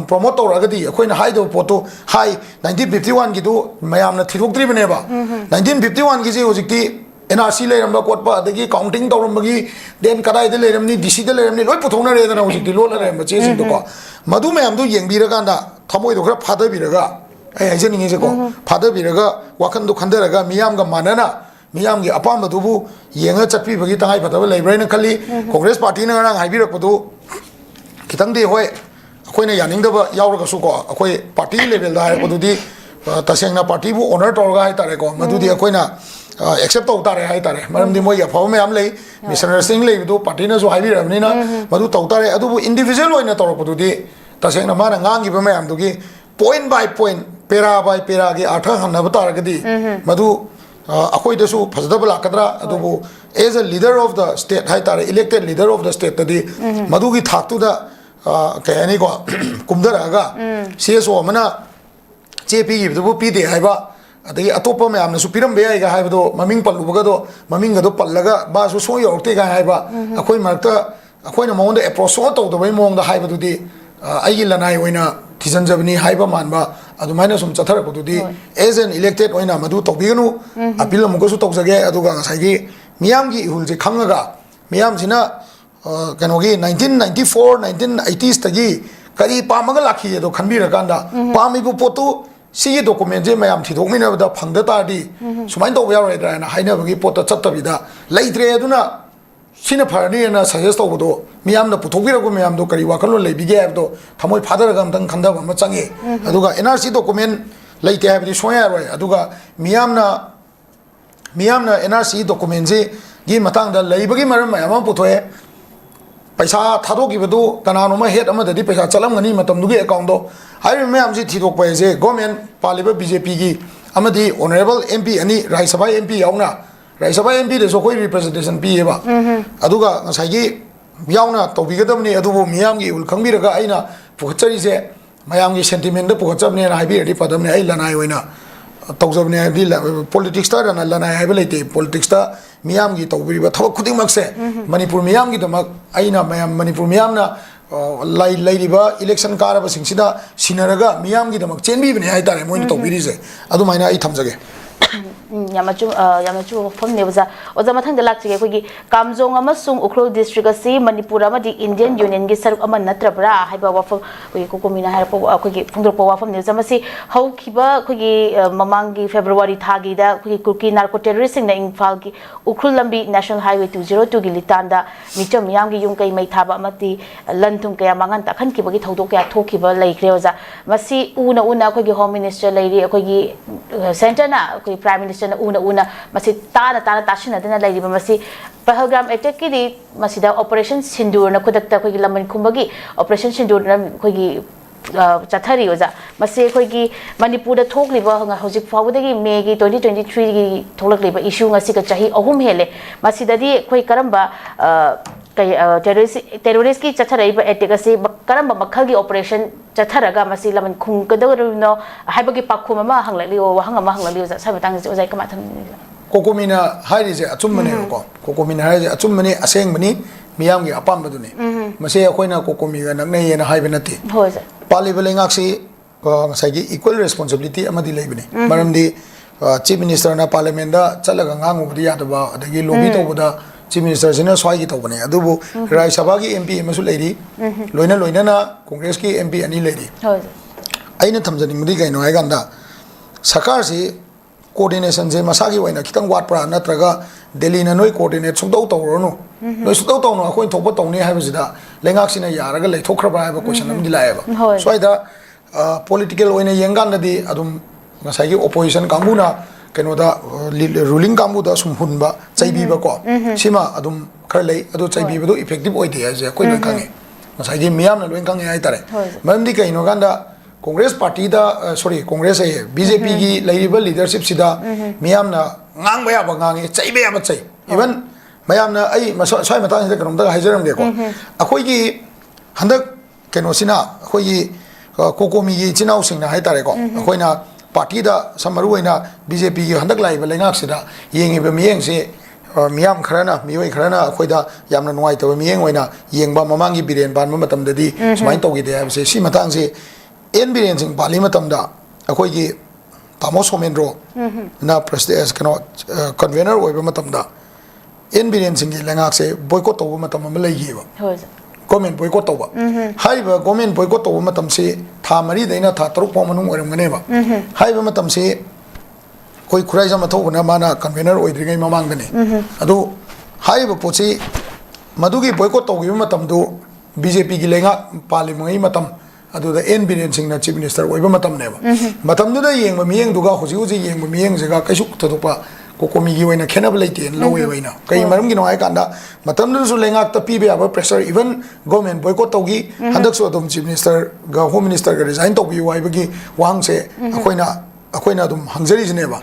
[SPEAKER 2] ꯄ꯭ꯔꯣꯃꯣꯠ ꯇꯧꯔꯒꯗꯤ ꯑꯩꯈꯣꯏꯅ ꯍꯥꯏꯗꯕ ꯄꯣꯠꯇꯨ ꯍꯥꯏ 1951ꯒꯤꯗꯨ ꯃꯌꯥꯝꯅ ꯊꯤꯗꯣꯛꯇ꯭ꯔꯤꯕꯅꯦꯕ 1951ꯒꯤꯁꯤ ꯍꯧꯖꯤꯛꯇꯤ NRC ꯂꯩꯔꯝꯕ ꯈꯣꯠꯄ ꯑꯗꯒꯤ ꯀꯥꯎꯟꯇꯤꯡ ꯇꯧꯔꯝꯕꯒꯤ ꯗꯦꯟ ꯀꯗꯥꯏꯗ ꯂꯩꯔꯝꯅꯤ DCꯗ ꯂꯩꯔꯝꯅꯤ ꯂꯣꯏ ꯄꯨꯊꯣꯛꯅꯔꯦꯗꯅ ꯍꯧꯖꯤꯛꯇꯤ ꯂꯣꯠꯂ ꯂꯩꯔꯝꯕ ꯆꯦꯁꯤꯡꯗꯨꯀꯣ ꯃꯗꯨ ꯃꯌꯥꯝꯗꯨ ꯌꯦꯡꯕꯤꯔꯀꯥꯟꯗ ꯊꯃꯣꯏꯗꯣ ꯈꯔ ꯐꯥꯗꯕꯤꯔꯒ ꯑꯩ ꯍꯥꯏꯖꯅꯤꯡꯉꯤꯁꯦꯀꯣ ꯐꯥꯗꯕꯤꯔꯒ ꯋꯥꯈꯟꯗꯣ ꯈꯟꯊꯔꯒ ꯃꯤꯌꯥꯝꯒ ꯃꯥꯟꯅꯅ ꯃꯤꯌꯥꯝꯒꯤ ꯑꯄꯥꯝꯕꯗꯨꯕꯨ ꯌꯦꯡꯉ ꯆꯠꯄꯤꯕꯒꯤ ꯇꯉꯥꯏꯐꯗꯕ ꯂꯩꯕ꯭ꯔꯥꯅ ꯈꯜꯂꯤ ꯀꯣꯡꯒ꯭ꯔꯦꯁ ꯄꯥꯔꯇꯤꯅ ꯉꯔꯥꯡ ꯍꯥꯏꯕꯤꯔꯛꯄꯗꯨ ꯈꯤꯇꯪꯗꯤ ꯍꯣꯏ ꯑꯩꯈꯣꯏꯅ ꯌꯥꯅꯤꯡꯗꯕ ꯌꯥꯎꯔꯒꯁꯨꯀꯣ ꯑꯩꯈꯣꯏ ꯄꯥꯔꯇꯤ ꯂꯦꯚꯦꯜꯗ ꯍꯥꯏꯔꯛꯄꯗꯨꯗꯤ ꯇꯁꯦꯡꯅ ꯄꯥꯔꯇꯤꯕꯨ ꯑꯣꯅꯔ ꯇꯧꯔꯒ ꯍꯥꯏꯇꯥꯔꯦꯀꯣ ꯃꯗꯨꯗꯤ ꯑꯩꯈꯣꯏꯅ ꯑꯦꯛꯁꯦꯞ ꯇꯧ ꯇꯥꯔꯦ ꯍꯥꯏꯇꯥꯔꯦ ꯃꯔꯝꯗꯤ ꯃꯣꯏꯒꯤ ꯑꯐꯕ ꯃꯌꯥꯝ ꯂꯩ ꯃꯤꯁꯑꯟꯗꯔꯁꯇꯦꯟꯗꯤꯡ ꯂꯩꯕꯗꯨ ꯄꯥꯔꯇꯤꯅꯁꯨ ꯍꯥꯏꯕꯤꯔꯕꯅꯤꯅ ꯃꯗꯨ ꯇꯧ ꯇꯥꯔꯦ ꯑꯗꯨꯕꯨ ꯏꯟꯗꯤꯕꯤꯖꯨꯋꯦꯜ ꯑꯣꯏꯅ ꯇꯧꯔꯛꯄꯗꯨꯗꯤ ꯇꯁꯦꯡꯅ ꯃꯥꯅ ꯉꯥꯡꯈꯤꯕ ꯃꯌꯥꯝꯗꯨꯒꯤ ꯄꯣꯏꯟ ꯕꯥꯏ ꯄꯣꯏꯟ ꯄꯦꯔꯥ ꯕꯥꯏ ꯄꯦꯔꯥꯒꯤ ꯑꯥꯔꯊ ꯍꯟꯅꯕ ꯇꯥꯔꯒꯗꯤ ꯃꯗꯨ ꯑꯩꯈꯣꯏꯗꯁꯨ ꯐꯖꯗꯕ ꯂꯥꯛꯀꯗ꯭ꯔꯥ ꯑꯗꯨꯕꯨ ꯑꯦꯖ ꯑ ꯂꯤꯗꯔ ꯑꯣꯐ ꯗ ꯁ꯭ꯇꯦꯠ ꯍꯥꯏꯇꯥꯔꯦ ꯏꯂꯦꯛꯇꯦꯗ ꯂꯤꯗꯔ ꯑꯣꯐ ꯗ ꯁ꯭ꯇꯦꯠꯇꯗꯤ ꯃꯗꯨꯒꯤ ꯊꯥꯛꯇꯨꯗ ꯀꯩ ꯍꯥꯏꯅꯤꯀꯣ ꯀꯨꯝꯊꯔꯛꯑꯒ CSO ꯑꯃꯅ ꯆꯦ ꯄꯤꯈꯤꯕꯗꯨꯕꯨ ꯄꯤꯗꯦ ꯍꯥꯏꯕ ꯑꯗꯒꯤ ꯑꯇꯣꯞꯄ ꯃꯌꯥꯝꯅꯁꯨ ꯄꯤꯔꯝꯕ ꯌꯥꯏꯒ ꯍꯥꯏꯕꯗꯣ ꯃꯃꯤꯡ ꯄꯜꯂꯨꯕꯒꯗꯣ ꯃꯃꯤꯡꯒꯗꯣ ꯄꯜꯂꯒ ꯃꯥꯁꯨ ꯁꯣ ꯌꯧꯔꯛꯇꯦꯒ ꯍꯥꯏꯕ ꯑꯩꯈꯣꯏ ꯃꯔꯛꯇ ꯑꯩꯈꯣꯏꯅ ꯃꯉꯣꯟꯗ ꯑꯦꯄ꯭ꯔꯣꯆ ꯁꯣ ꯇꯧꯗꯕꯩ ꯃꯑꯣꯡꯗ ꯍꯥꯏꯕꯗꯨꯗꯤ ꯑꯩꯒꯤ ꯂꯅꯥꯏ ꯑꯣꯏꯅ ꯊꯤꯖꯤꯟꯖꯕꯅꯤ ꯍꯥꯏꯕ ꯃꯥꯟꯕ ꯑꯗꯨꯃꯥꯏꯅ ꯁꯨꯝ ꯆꯠꯊꯔꯛꯄꯗꯨꯗꯤ ꯑꯦꯖ ꯑꯦꯟ ꯏꯂꯦꯛꯇꯦꯗ ꯑꯣꯏꯅ ꯃꯗꯨ ꯇꯧꯕꯤꯒꯅꯨ ꯑꯄꯤꯜ ꯑꯃꯨꯛꯀꯁꯨ ꯇꯧꯖꯒꯦ ꯑꯗꯨꯒ ꯉꯁꯥꯏꯒꯤ ꯃꯤꯌꯥꯝꯒꯤ ꯏꯍꯨꯜꯁꯦ ꯈꯪꯉꯒ ꯃꯤꯌꯥꯝꯁꯤꯅ ꯀꯩꯅꯣꯒꯤ 1994 1980sꯇꯒꯤ ꯀꯔꯤ ꯄꯥꯝꯃꯒ ꯂꯥꯛꯈꯤꯒꯦꯗꯣ ꯈꯟꯕꯤꯔꯀꯥꯟꯗ ꯄꯥꯝꯃꯤꯕ ꯄꯣꯠꯇꯨ ꯁꯤꯒꯤ ꯗꯣꯀꯨꯃꯦꯟꯁꯦ ꯃꯌꯥꯝ ꯊꯤꯗꯣꯛꯃꯤꯟꯅꯕꯗ ꯐꯪꯗ ꯇꯥꯔꯗꯤ ꯁꯨꯃꯥꯏꯅ ꯇꯧꯕ ꯌꯥꯔꯣꯏꯗ꯭ꯔꯥꯅ ꯍꯥꯏꯅꯕꯒꯤ ꯄꯣꯠꯇ ꯆꯠꯇꯕꯤꯗ ꯂꯩꯇ꯭ꯔꯦ ꯑꯗꯨꯅ ꯁꯤꯅ ꯐꯔꯅꯤꯅ ꯁꯖꯦꯁ ꯇꯧꯕꯗꯣ ꯃꯤꯌꯥꯝꯅ ꯄꯨꯊꯣꯛꯄꯤꯔꯛꯄ ꯃꯌꯥꯝꯗꯣ ꯀꯔꯤ ꯋꯥꯈꯜꯂꯣꯟ ꯂꯩꯕꯤꯒꯦ ꯍꯥꯏꯕꯗꯣ ꯊꯃꯣꯏ ꯐꯥꯗꯔꯒ ꯑꯝꯇꯪ ꯈꯟꯊꯕ ꯑꯃ ꯆꯪꯉꯤ ꯑꯗꯨꯒ NRC ꯗꯣꯀꯨꯃꯦꯟ ꯂꯩꯇꯦ ꯍꯥꯏꯕꯗꯤ ꯁꯨꯡꯌꯥ ꯌꯥꯔꯣꯏ ꯑꯗꯨꯒ ꯃꯤꯌꯥꯝꯅ NRC ꯗꯣꯀꯨꯃꯦꯟꯁꯤꯒꯤ ꯃꯇꯥꯡꯗ ꯂꯩꯕꯒꯤ ꯃꯔꯝ ꯃꯌꯥꯝ ꯑꯃ ꯄꯨꯊꯣꯛꯑꯦ पैसा थादोकीबदु कनानोमा हेड अमददि पैसा चलमगनी मतमदुगी अकाउंटो हाइबे मयामसि थिदोकपैसे गवर्नमेंट पालिबा बीजेपी की अमदि ऑनरेबल एमपी अनि राज्यसभा एमपी यावना राज्यसभा एमपी देसो कोई रिप्रेजेंटेशन पीएबा अदुगा ngसाइगी यावना तौबिगदबनि अदुबो मियामगी उल खंगबिरगा आइना पुखचरिसे मयामगी सेंटिमेंट द पुखचबने हाइबिरदि पदमने आइ लनाय ओइना तौजबने दि पॉलिटिक्स ता रना लनाय हाइबे लेते पॉलिटिक्स ता मियामगी तौबिरिबा थबक खुदिंगमकसे मणिपुर मियामगी दमक आइना मयाम मणिपुर मियामना लाइरिबा इलेक्शन कारबा सिंगसिदा सिनरगा मियामगी दमक चेनबिबने हाइतारे मोइन तौबिरिसे अदुमाइना आई थमजगे
[SPEAKER 1] यामचु फमने बजा ओजा मथंग लाक्चिगे कोगी कामजोंग अमसुंग उख्रुल डिस्ट्रिक्ट असि मणिपुर अमदि इंडियन यूनियन गी सरुक अमन नत्रबरा हाइबा वाफम कोगी कोकोमिना हारपो कोगी फुंगदोपो वाफम ने जमसि हौखिबा कोगी ममांगी फेब्रुवारी थागी दा कोगी कुकी नार्को टेररिस्टिंग ना इंफाल की उख्रुल लंबी नेशनल हाईवे 202 गी लितांदा मिचम मियामगी युम कई मै थाबा अमति लंथुम कया मांगन तखन किबगी थौदोक कया थोखिबा लैख्रे ओजा मसि उना कोगी होम मिनिस्टर लैरि कोगी सेंटर ना कोगी प्राइम मिनिस्टर उना मसी ताना तासिनदना लैरिबा मसी पहलगाम अटैक की दी मसीदा ऑपरेशन सिंदूर न खुदकता कोगी लमन खुंबगी ऑपरेशन सिंदूर न कोगी चथरी ओजा मसी कोगी मणिपुर द थोकलिबा हौजिक फावदगी मे की 2023 की थोलकलिबा issue ngasi ka chahi ahum hele masidadi koi karamba terrorist की चथरइबा अटैक असे करamba मखल की ऑपरेशन चथरगा मसी लमन खुंगदरनो हाइबगी पाखुम अमा हंगलि वहंग अमा हंगलि ओजा साबतांग ओजा कमा थम
[SPEAKER 2] कोकोमिना हाइरिजे अचुमने को कोकोमिना हाइरिजे अचुमने असेंगबनी मियामगी अपामबदुने मसे अखोइना कोकोमिगा नगनेयना हाइबे नति
[SPEAKER 1] होय जा
[SPEAKER 2] पालिबा लेंगाक्सी ngsaigi equal responsibility amadi leibine maramdi chief minister na parliament da chalaga ngangubdi yadaba adagi lobby tawbuda chief minister sina swai to bane adubu Rajya Sabha ki MP masu leiri loina na Congress ki MP ani leiri aina thamjani mudi gaino ai ganda sarkar si coordination je masagi waina kitang watpra natraga Delhi na noi coordinate sungdau tawrono noi sungdau tawno akoi thokpa tawni haibasida lengak sina yaraga leithokhraba haiba question amdi laeba swaida political oina yengan nadi adum masagi opposition kanguna kenoda ruling kamuda sum hunba chaibiba ko sima adum khar lei adu chaibiba do effective oide ya je koi loi kangi masai gi miyam na loi kangi ai tare mamdi kaino ganda Congress party da sorry Congress ai BJP gi leiriba leadership sida miyam na ngang ba ya ba ngangi chaibe ya ba chai even mayam na ai swai mata sida kanom da haijaram ge ko akoi gi handak keno sina akoi gi kokomi gi chinau sing na hai tare ko akoi na party da samaru aina BJP gi handak lai ba lengak sida yengi ba miyeng se miyam kharana mioi kharana akoi da yamna nuai to miyeng oina yengba mamangi biren ban ma matam da di smain to gi de ha se si matang se en biren sing bali matam da akoi gi tamos homendro na president kano convener oi ba matam da en biren sing gi lengak se boycott to matam ma lai gi ba government boycott to ba hai ba government boycott to matam se tha mari daina tha taruk pa manung oram gane ba hai ba matam se koi khurai jama tho na mana convener oi dringai mamang dane adu hai ba pochi madugi boycott to gi matam do BJP gi lenga pali mai matam adu da en biren sing na chief minister oi ba matam ne ba matam du da yeng ba miyeng du ga hoji hoji yeng ba miyeng je ga kaisuk to pa kokomi gi oina khenab leite lowe baina kai maram gi noi kanda matam du su lenga ta pi be aba pressure even government boycott to gi handak so dum chief minister ga home minister ga resign to bi wai ba gi wang se akoina dum hangjari jine ba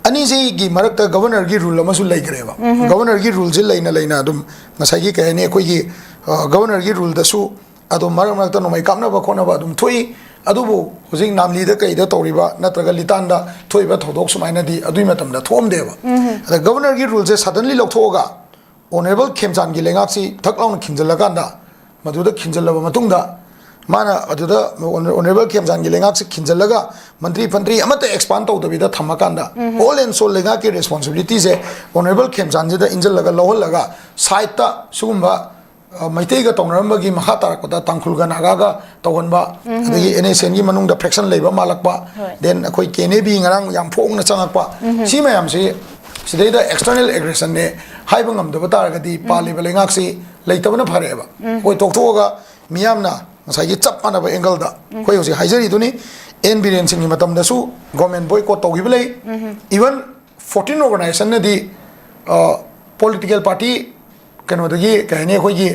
[SPEAKER 2] ani se gi marak ta governor gi rule ma su lai gre ba governor gi rule jil laina dum ngasai gi kai ne koi gi governor gi rule da su adum marak ta no mai kamna ba khona ba dum thoi adubu hojing namli da kai da toriba natraga litan da thoiba thodok sumaina di adui matam da thom deba the governor gi rules suddenly lokthoga honorable khemchan gi lengak si thaklaung khinjala ganda maduda khinjala ba matungda mana aduda honorable khemchan gi lengak si khinjalaga mantri amata expand to da thamakanda all and so lenga ki responsibilities e honorable khemchan ji da injalaga loholaga side ta sugumba maitei ga tongramba gi makha tarak da tangkhul ga naga ga tawonba adagi NSN gi manung da fraction leiba malakpa then akoi KNB ngarang yam phong na changakpa si mayam si sidai da external aggression ne haiba ngam da batar ga di pali belengak si leitabana phare ba koi tokto ga miyam na ngasai gi chap pana ba angle da koi hosi haijari duni en biren sing matam da su government boycott to gi belai even 14 organization ne di political party kano dagi kahne khoi gi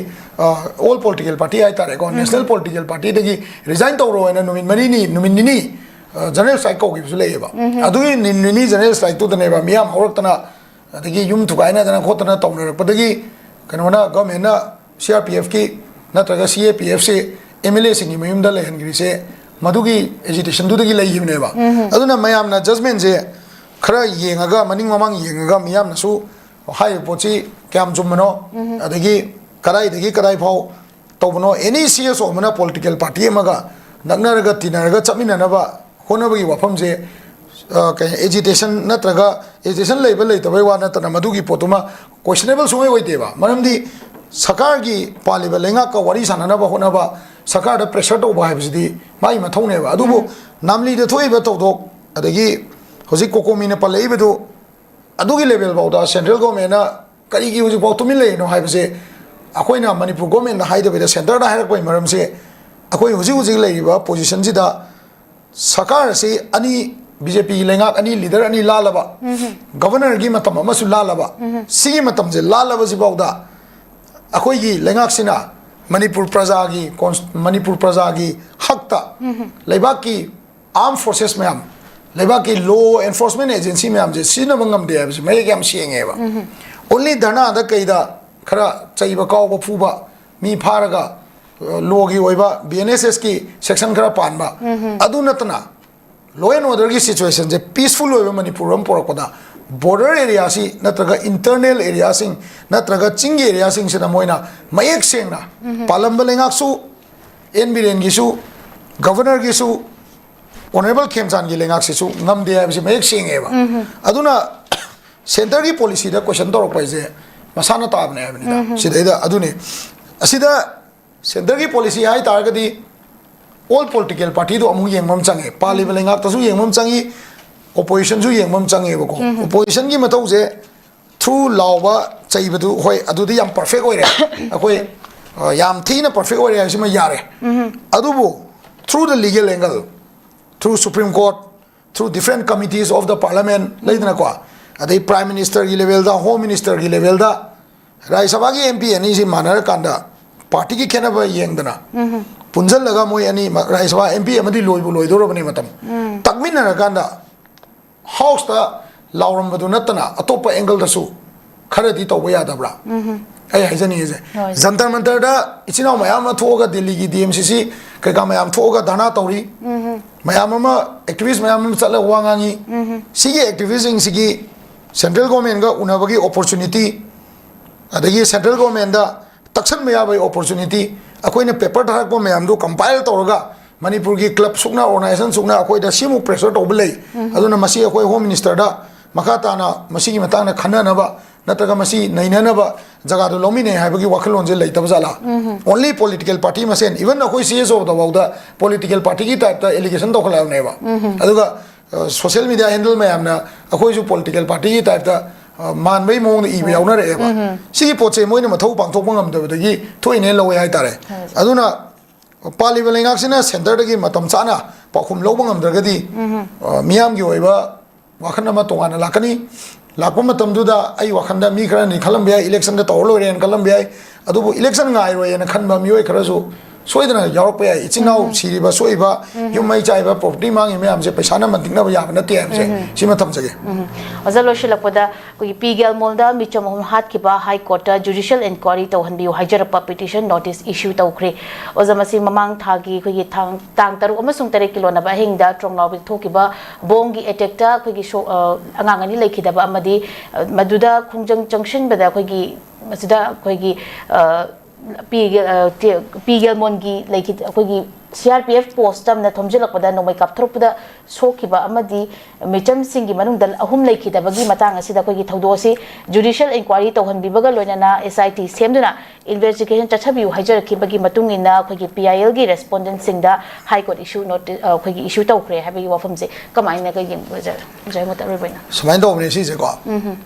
[SPEAKER 2] all political party ai tare ko national political party dagi resign to ro na numin ni general strike ko gi sule ba adu ni general strike to dane ba miyam horak tana dagi yum thukai na dana khotana tawna rak padagi kano na government na CRPF ki na traga CAPF se MLA sing gi mayum da le hen gi se madugi agitation du dagi lai gi ne ba aduna mayam na judgment je khara yengaga maning mamang yengaga miyam na su hai pochi kyam jumno adagi kadai phau tobno any CS omna political party maga nagnaraga tinaraga chamina na ba honabagi wafam je agitation natraga agitation level tabai wa na tana madugi potuma questionable sumai hoite ba maramdi sakar gi paliba lenga ka wari sanana ba honaba sakar da pressure to ba habidi mai ma thone ba adubu namli de thoi ba todok adagi hoji kokomi ne palei bedu adugi level bauda central government na kari gi hoji bautu min le no haibse akoina manipur government na haida be center da harak pai maram se akoi hoji le ba position ji da sakar se ani BJP lengak ani leader ani lalaba governor gi matam amasu lalaba si matam je lalaba ji bauda akoi gi lengak sina manipur praja gi hakta leibak ki armed forces meam leibak ki law enforcement agency meam je sina bangam de abse mai gam sienge ba only dana da kaida khara chaiba kaw ba phuba mi pharaga law gi oiba BNSS ki section khara panba adu natna law and order ki situation je peaceful oiba manipur ram porokoda border area si natraga internal area sing natraga ching area sing se na moina mayek seng na palamba lengak su enbiren gi su governor gi su honorable khemchan gi lengak se su ngam de abse mayek seng eba aduna center gi policy da question torok pai je masana tab ne abni da sidai da aduni asida center gi policy hai tar ga di all political party do amu yengmam change pali belengak ta su yengmam changi opposition ju yengmam change ba ko opposition gi matau je through lawba chaibadu hoi adu di yam perfect oi re akoi yam thina perfect oi re sima yare adubu through the legal angle through Supreme Court through different committees of the parliament laidna ko adai prime minister gi level da home minister gi level da Rai Sabha gi MP ani si manar kanda party ki khena ba yengdana punjal laga moi ani Rai Sabha MP amadi loibu loidoro bani matam takmin na kanda house ta lauram badu natana atopa angle da su khara di to ya da bra ai haijani je jantar mantar da ichina mayam thoga Delhi gi DMCC kai ka mayam thoga dana tawri mayam ma activist mayam chala wangangi sigi activism sigi central government ga unabagi opportunity adagi central government da taksan maya bai opportunity akoina paper thak ko mayam do compile tawraga manipur gi club sukna organization sukna akoi da simu pressure to bulai aduna masi akoi home minister da makata na masi gi matang na khana na ba nataga masi naina na ba jaga do lomi ne haibagi wakhalon je leitab jala only political party masen even akoi CSO da wauda political party gi type ta allegation to khala ne ba aduga social media handle mayam na akoi ju political party gi type ta man bai mong i be yauna re ba sigi poche moina mathau pangthok bangam da dagi thoine lowe hai tare aduna pali belengak sina center dagi matam chana pakhum lo bangam dragadi miyam gi oiba wakhana ma tongana lakani lakpa matam duda ai wakhanda mi khara ni khalam bia election da tawlo ren kalam bia adubu election ngai ro ena khanba mioi khara su soidana yarok pa ichinau siriba soiba yumai chaiba property mangi me amje paisa na mantingna ba yabna te amje sima thamjage
[SPEAKER 1] azalo shilapoda koi pigel molda michom hat ki ba high court judicial inquiry to hanbi hajarapa petition notice issue tawkhre ozamasi mamang thagi koi tang taru amasung tare kilo na ba hingda tronglao bi thokiba bongi attack ta koi gi angangani lekhidaba amadi maduda khungjang junction bada koi gi masida koi gi pigel mongi like akogi CRPF post tam na thomjilakpada no makeup thropda sokiba amadi micham singi manung dal ahum lekhida bagi matang asida kogi thawdosi judicial inquiry tawhan bibaga loinana SIT semduna investigation chachabiu hajaraki bagi matungina kogi PIL gi respondent singda high court issue notice kogi issue tawkhre habagi wafamse kamaina ka yeng bajar jaimata rebaina
[SPEAKER 2] samain tawne si je ko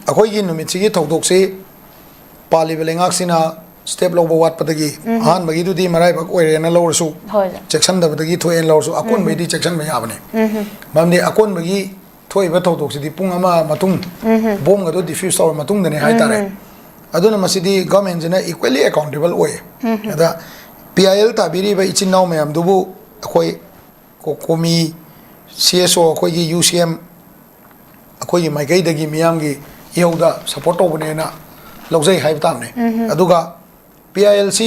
[SPEAKER 2] akogi numit sigi thawdokse pali belengak sina step lobo wat patagi han bagi du di marai bak oire na lor su section da patagi thoen lor su akon bedi section me yabane mamni akon bagi thoi ba tho tok si di pung ama matung bom ga do diffuse tor matung dane hai tare aduna masidi government jena equally accountable oye da PIL ta biri ba ichin naw me am dubu akoi ko komi CSO akoi gi UCM akoi gi mai gai dagi miyam gi yoda support to bane na lojai hai tamne aduga PILC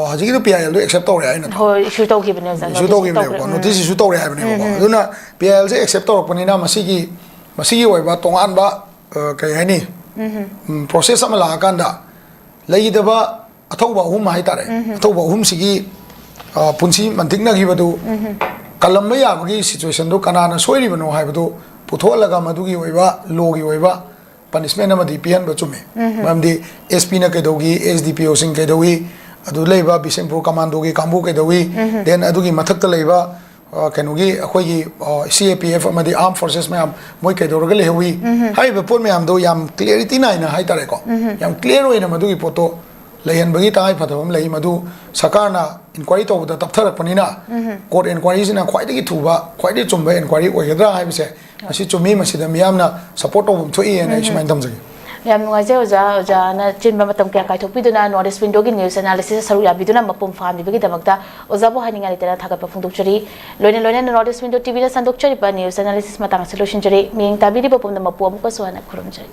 [SPEAKER 2] hajigi to PIL do accept tawre ai na
[SPEAKER 1] ho issue tawgibne
[SPEAKER 2] notice issue tawre ai bane ko aduna PILC accept tawrpani na masigi oiba tongan ba kai hani process ama la kanda leidaba athauba hum hai tare athauba hum sigi punsi mantikna gi badu kalam ya bagi situation do kanana soiri bano hai badu putholaga madugi oiba logi oiba punishment amadi pian ba chume mamdi SP na kedogi SDPO sing kedogi adu leiba Bisenpur commando gi kambu kedogi then adugi mathak ta leiba kenogi akhoi CAPF amadi armed forces me am moi kedorga lewi hai ba pon me am do yam clarity na ina hai tare ko yam clear oina madugi poto lehan bagi tai phatabam lei madu sakarna inquiry to da tapthar panina court inquiry sina khwai dagi thuba khwai de chumba inquiry oigadra hai bise asi chumi masida miyamna support of thoi and ishmain tamjagi
[SPEAKER 1] yam ngaje oja na chinba matam kya kai thopiduna notice window gi news analysis saru ya biduna mapum family bagi damakta oja bo haninga litera thaga pafungduk chari loine notice window TV na sanduk chari pa news analysis matang solution chari ming tabiri bapum na mapu amuka suana khurum chari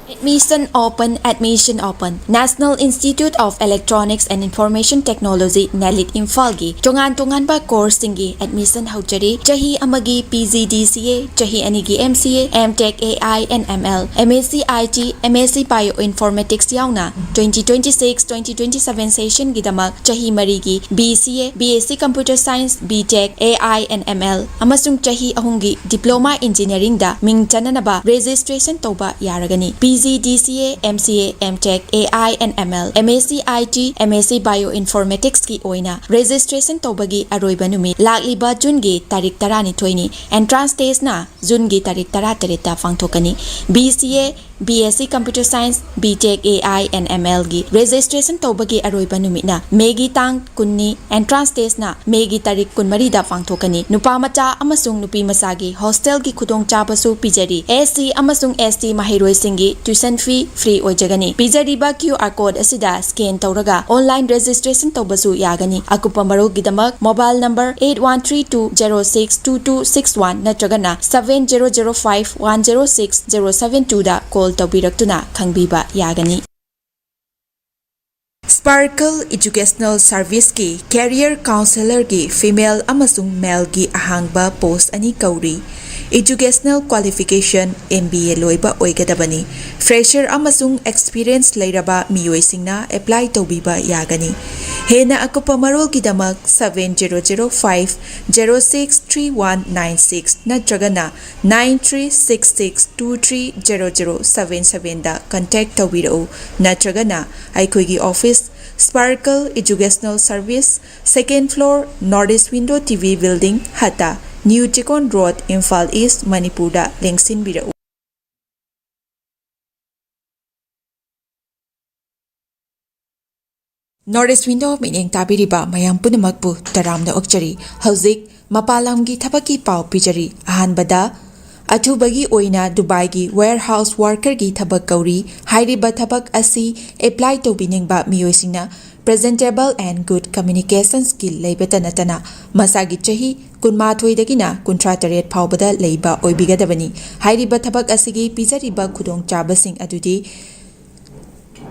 [SPEAKER 3] Admission open. National Institute of Electronics and Information Technology NELIT Imphal-gi tongan ba course singi admission haujari chahi amagi PGDCA chahi anigi MCA MTech AI and ML MSc IT MSc Bioinformatics yauna 2026-2027 session gidamak chahi marigi BCA BSc Computer Science BTech AI and ML amasung chahi ahungi Diploma Engineering da ming chananaba registration toba yaragani PGDCA, MCA, MTech, AI and ML, MSc IT, MSc Bioinformatics ki oina registration tobagi aroiba numit lakliba June gi tarik 12 ni entrance test na June gi tarik 13 ta fangthokani BCA BSc Computer Science, BTech AI and ML gi registration tawbagi aroiba numitna Megi tang kunni entrance test na Megi tarik kunmari da pangthokani nupa macha amasung nupi masagi hostel gi khudong chabasu pijari SC amasung ST mahiroi singi tuition fee free oijagani pijari ba QR code asida scan tawraga online registration tawbasu yagani akupa maro gidamak mobile number 8132062261 natragana 7005106072 da call tawbiraktuna khangbiba yagani Sparkle Educational Service ki Career Counselor ki Female amasung Male ki ahangba post ani kauri Educational Qualification MBA loiba oigadabani Fresher amasung Experience leiraba miyoisingna apply tawbiba yagani Hena akupa marol kidamak 7005063196 natragana 9366230077 da contact tawbirao natragana aikoigi office Sparkle Educational Service, 2nd floor, Northeast Window TV Building, Hata, New Chikon Road, Imphal East, Manipur da lengsin birao. Northeast Window mining tabiriba mayam punamakpu taramna okchari, hauzik mapalamgi thabaki pau pijari, ahanbada Athubagi oina Dubai gi warehouse worker gi thabak kauri hairiba thabak asi apply to biningba miyoisingna presentable and good communication skill leibetanatana masagi chahi kunma thoidagina kuntra taret phawbada leiba oibigadabani hairiba thabak asigi pijariba khudong chabasing adudi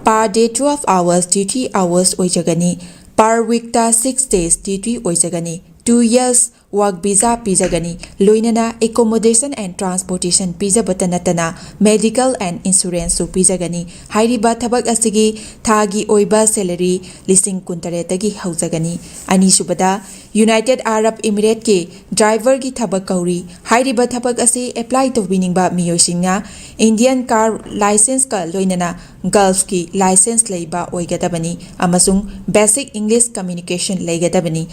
[SPEAKER 3] per day 12 hours duty hours oijagani per week ta 6 days duty oijagani 2 years work visa pijagani loinana accommodation and transportation pijabatanatana medical and insurance su pijagani hairiba thabak asigi thagi oiba salary lising kuntaretagi haujagani ani subada United Arab Emirates ke driver gi thabak kauri hairiba thabak asi apply to winingba miyosinga Indian car license ka loinana Gulf ki license leiba oigadabani amasung basic English communication leigadabani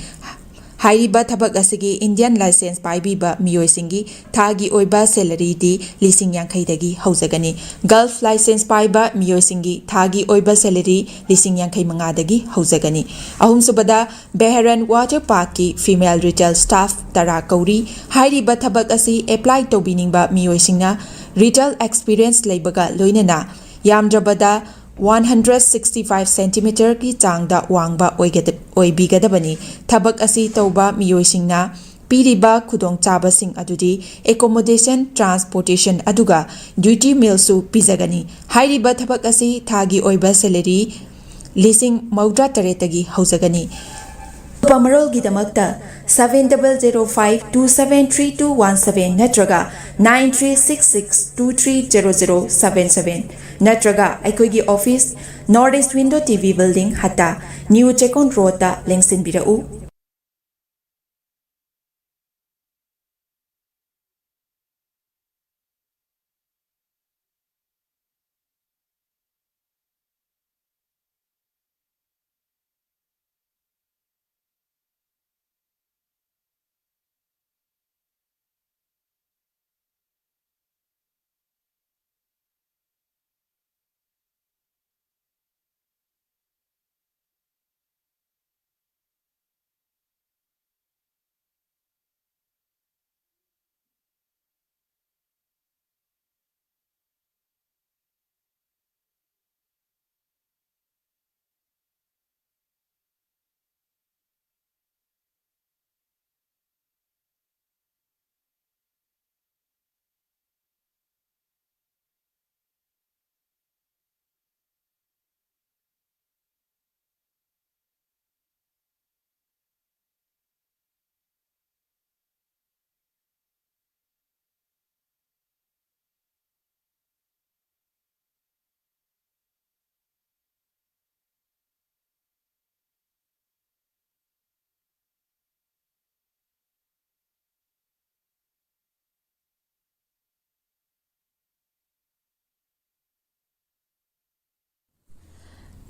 [SPEAKER 3] Hairiba thabak asigi Indian license paibiba miyoisingi thagi oiba salary di lising yankhaidagi haujagani Gulf license paiba miyoisingi thagi oiba salary lising yankhai mangadagi haujagani ahum subada Beharan Water Park ki female retail staff tara kauri hairiba thabak asi apply to biningba miyoisingna retail experience leibaga loinana yamdrabada 165 cm ki changda wangba oibigadabani thabak asi tauba miyoisingna piriba khudong chabasing adudi accommodation transportation aduga duty meal su pizagani hairiba thabak asi thagi oiba salary lising maudra taretagi haujagani Pamarol gidamakta 7005273217 natraga 9366230077 natraga aikoigi office Northeast Window TV Building Hata New Chekon Road ta lengsin birau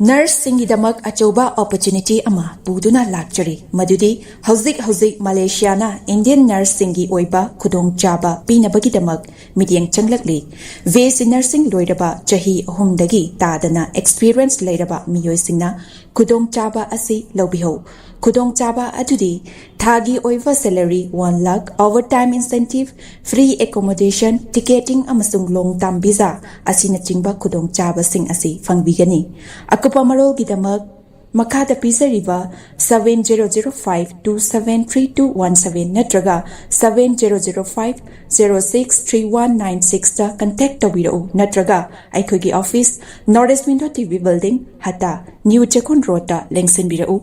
[SPEAKER 3] ꯅꯔꯁꯁꯤꯡꯒꯤꯗꯃꯛ ꯑꯆꯧꯕ opportunity ꯑꯃ ꯄꯨꯗꯨꯅ ꯂꯥꯛꯆꯔꯤ ꯃꯗꯨꯗꯤ ꯍꯧꯖꯤꯛ ꯃꯂꯦꯁꯤꯌꯥꯅ Indian ꯅꯔꯁꯁꯤꯡꯒꯤ ꯑꯣꯏꯕ ꯈꯨꯗꯣꯡꯆꯥꯕ ꯄꯤꯅꯕꯒꯤꯗꯃꯛ ꯃꯤꯠꯌꯦꯡ ꯆꯪꯂꯛꯂꯤ ꯕꯤꯑꯦꯁꯁꯤ ꯅꯔꯁꯤꯡ ꯂꯣꯏꯔꯕ ꯆꯍꯤ 3ꯗꯒꯤ ꯇꯥꯗꯅ ꯑꯦꯛꯁꯄꯤꯔꯤꯌꯦꯟꯁ ꯂꯩꯔꯕ ꯃꯤꯑꯣꯏꯁꯤꯡꯅ ꯈꯨꯗꯣꯡꯆꯥꯕ ꯑꯁꯤ ꯂꯧꯕꯤꯍꯧ ꯈꯨꯗꯣꯡꯆꯥꯕ ꯑꯗꯨꯗꯤ ꯊꯥꯒꯤ ꯑꯣꯏꯕ salary 1 lakh overtime incentive free accommodation ticketing amasung long term visa asinachingba khudongchabasing asi fangbigani akupa marolgidamak makhada pizariba 7005273217 natraga 7005063196 ta contact tawirau natraga aikhogi office Northeast Window TV building hata New Chakun Road ta lengsenbirau